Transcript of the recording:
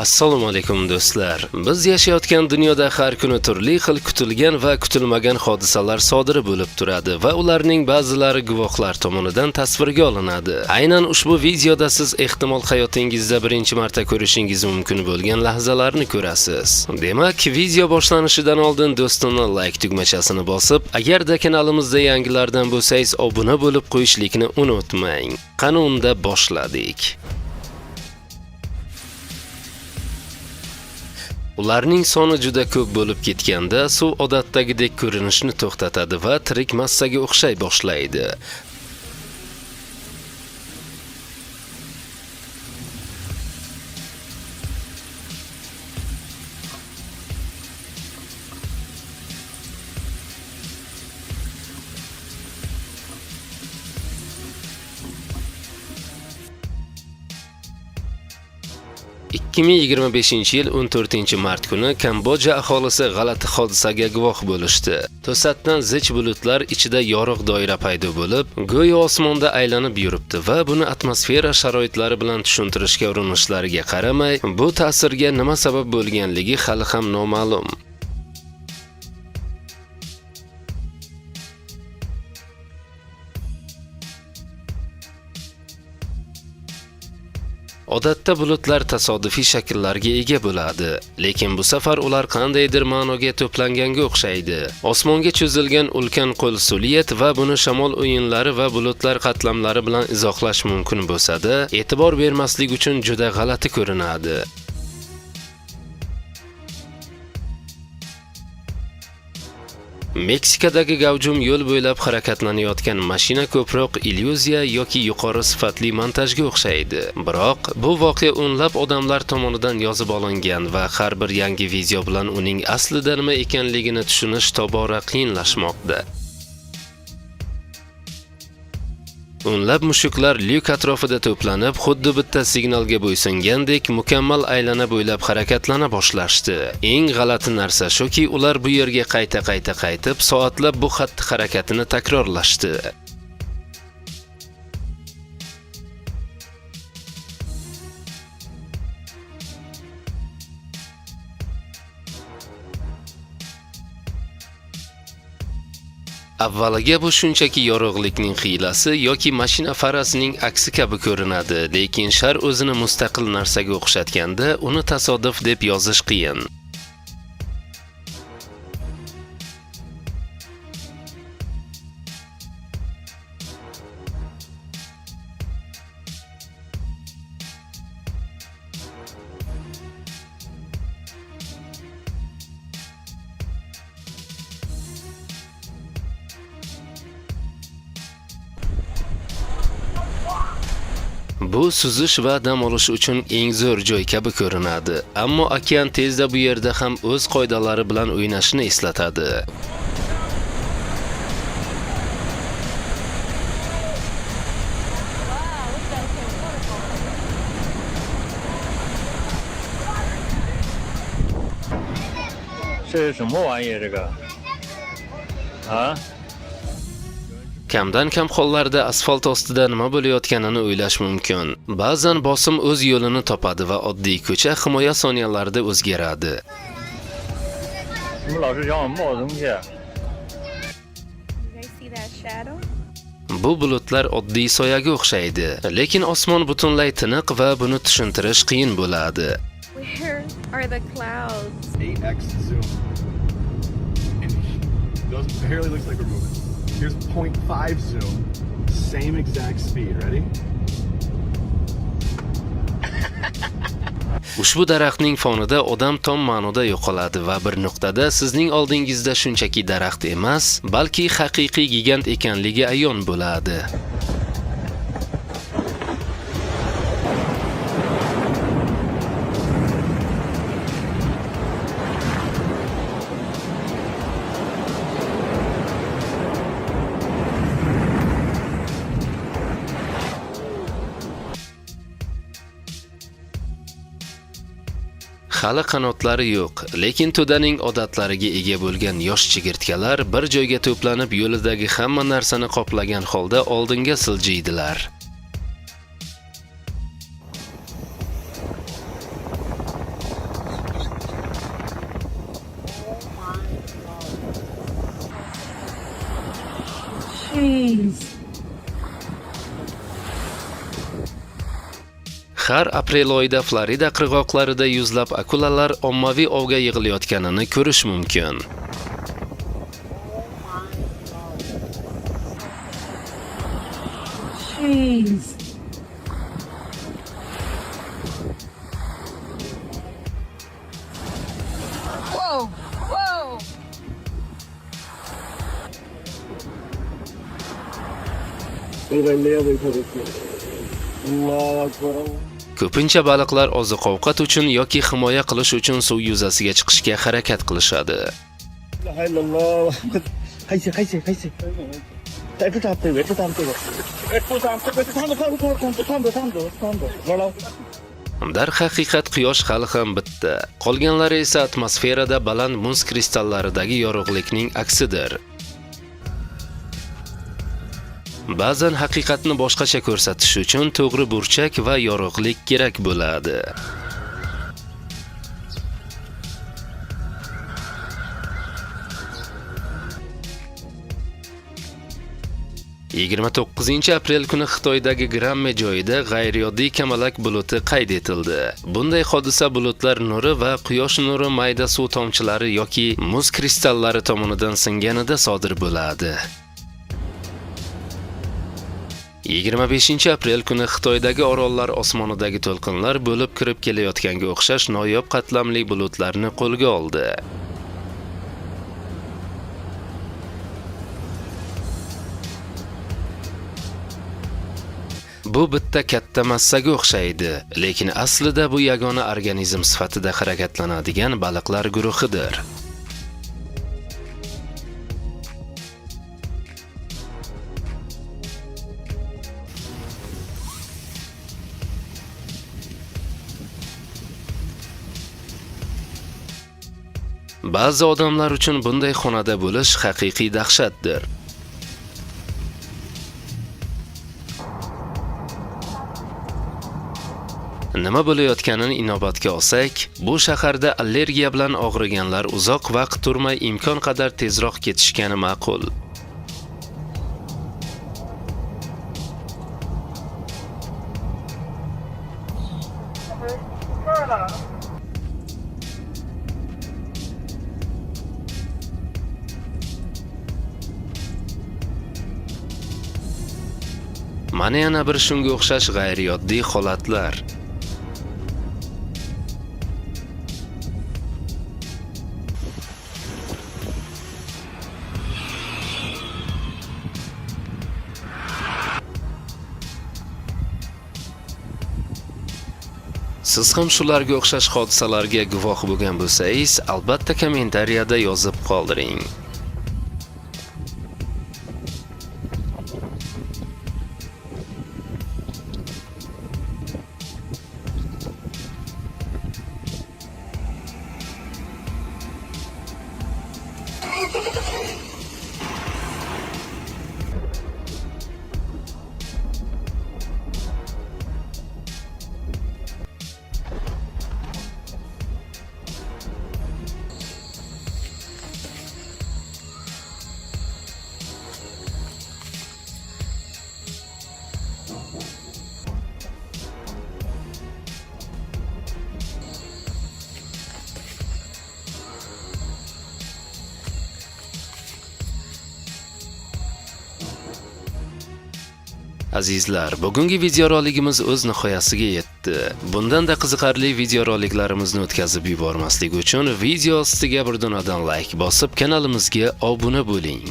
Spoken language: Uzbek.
Assalomu alaykum do'stlar. Biz yashayotgan dunyoda har kuni turli xil kutilgan va kutilmagan hodisalar sodir bo'lib turadi va ularning ba'zilari guvohlar tomonidan tasvirga olinadi. Aynan ushbu videoda siz ehtimol hayotingizda birinchi marta ko'rishingiz mumkin bo'lgan lahzalarni ko'rasiz. Demak, video boshlanishidan oldin do'stimni like tugmachasini bosib, agarda kanalimizda yangilardan bo'lsangiz obuna bo'lib qo'yishlikni unutmang. Qani unda boshladik. Ularning soni juda ko'p bo'lib ketganda suv odatdagidek ko'rinishni to'xtatadi va tirik massaga o'xshay boshlaydi. ...2025-yil 14-mart kuni Kamboja aholisi g'alati hodisaga guvoh bo'lishdi. To'satdan zich bulutlar ichida yorug' doira paydo bo'lib, go'yo osmonda aylanib yuribdi va buni atmosfera sharoitlari bilan tushuntirishga urinishlariga qaramay, bu ta'sirga nima sabab bo'lganligi hali ham noma'lum. Odatda bulutlar tasodifiy shakllarga ega bo'ladi, lekin bu safar ular qandaydir ma'noga to'planganga o'xshaydi. Osmonga cho'zilgan ulkan qo'l suliyet va buni shamol o'yinlari va bulutlar qatlamlari bilan izohlash mumkin bo'lsa-da, e'tibor bermaslik uchun juda g'alati ko'rinadi. Meksikadagi gavjum yo'l bo'ylab harakatlanayotgan mashina ko'proq illyuziya yoki yuqori sifatli montajga o'xshaydi. Biroq bu voqea o'nlab odamlar tomonidan yozib olingan va har bir yangi video bilan uning aslida nima ekanligini tushunish tobora qiyinlashmoqda. O'nlab mushuklar lyuk atrofida to'planib, xuddi bitta signalga bo'ysungandek mukammal aylana bo'ylab harakatlana boshlashdi. Eng g'alati narsa shuki, ular bu yerga qayta qaytib, soatlab bu xatti harakatini takrorlashdi. Avvaliga bu shunchaki yorug'likning hiylasi yoki mashina farasining aksi kabi ko'rinadi, lekin shar o'zini mustaqil narsaga o'xshatganda uni tasodif deb yozish qiyin. Bu suzish va dam olish uchun eng zo'r joy kabi ko'rinadi, ammo okean tezda bu yerda ham o'z qoidalari bilan o'ynashni eslatadi. 这是什么玩意这个？啊？ Kamdan kam hollarda asfalt ostida nima bo'layotganini o'ylash mumkin. Ba'zan bosim o'z yo'lini topadi va oddiy ko'cha himoya soniyalarida o'zgaradi. 怎么老是让我冒东西？ Bu bulutlar oddiy soyaga o'xshaydi, lekin osmon butunlay tiniq va buni tushuntirish qiyin bo'ladi. Where are the clouds? 8x zoom. And those barely looks like we're moving. Here's 0.5 zoom. Same exact speed. Ready? Ushbu daraxtning fonida odam tom ma'noda yo'qoladi va bir nuqtada sizning oldingizda shunchaki daraxt emas, balki haqiqiy gigant ekanligi ayon bo'ladi. Hali qanotlari yo'q, lekin to'daning odatlariga ega bo'lgan yosh chigirtkalar bir joyga to'planib yo'lidagi hamma narsani qoplagan holda oldinga siljiydilar. Har aprel oyida Florida qirg'oqlarida yuzlab akulalar ommaviy ovga yig'ilayotganini ko'rish mumkin. Whoa! Whoa! Ko'pincha baliqlar oziq-ovqat uchun yoki himoya qilish uchun suv yuzasiga chiqishga harakat qilishadi. Darhaqiqat quyosh hali ham bitdi. Qolganlari esa atmosferada baland muz kristallaridagi yorug'likning aksidir. Ba'zan haqiqatni boshqacha ko'rsatish uchun to'g'ri burchak va yorug'lik kerak bo'ladi. aprel kuni Xitoydagi Gramme joyida g'ayrioddiy kamalak buluti qayd etildi. Bunday hodisa bulutlar nuri va quyosh nuri mayda suv tomchilari yoki muz kristallari tomonidan singanida sodir bo'ladi. 25-aprel kuni Xitoydagi orollar osmonidagi to'lqinlar bo'lib kirib kelayotganga o'xshash noyob qatlamli bulutlarni qo'lga oldi. Bu bitta katta massaga o'xshaydi, lekin aslida bu yagona organizm sifatida harakatlanadigan baliqlar guruhidir. Ba'zi odamlar uchun bunday xonada bo'lish haqiqiy dahshatdir. Nima bo'layotganini inobatga olsak, bu shaharda allergiya bilan og'riganlar uzoq vaqt turmay imkon qadar tezroq ketishgani ma'qul. Mana yana bir shunga o'xshash g'ayriyoddiy holatlar. Siz ham shularga o'xshash hodisalarga guvoh bo'lgan bo'lsangiz, albatta kommentariyada yozib qoldiring. Azizlar, bugungi videorolikimiz o'z nihoyasiga yetdi. Bundan-da qiziqarli videoroliklarimizni o'tkazib yubormaslik uchun video ostiga bir donadan like bosib, kanalimizga obuna bo'ling.